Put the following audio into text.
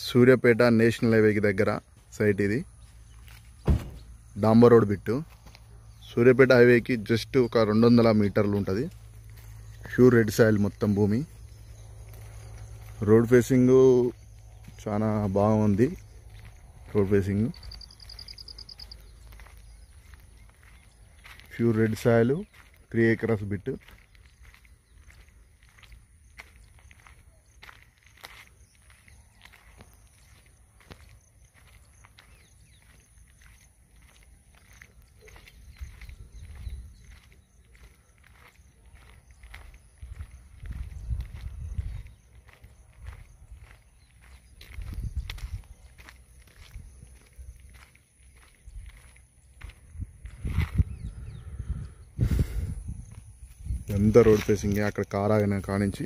Suryapet national హైవేకి దగ్గర site ఇది. డాంబర్ రోడ్ బిట్టు. సూర్యాపేట హైవేకి జస్ట్ ఒక 200 మీటర్లు ఉంటుంది. ప్యూర్ రెడ్ సాయిల్ మొత్తం భూమి. రోడ్ ఫేసింగ్ చాలా బాగుంది. Road facing pure red soil 3 acres bit. ఎంత రోడ్ ఫేసింగ్ అక్కడ కార్ ఆగిన కానించి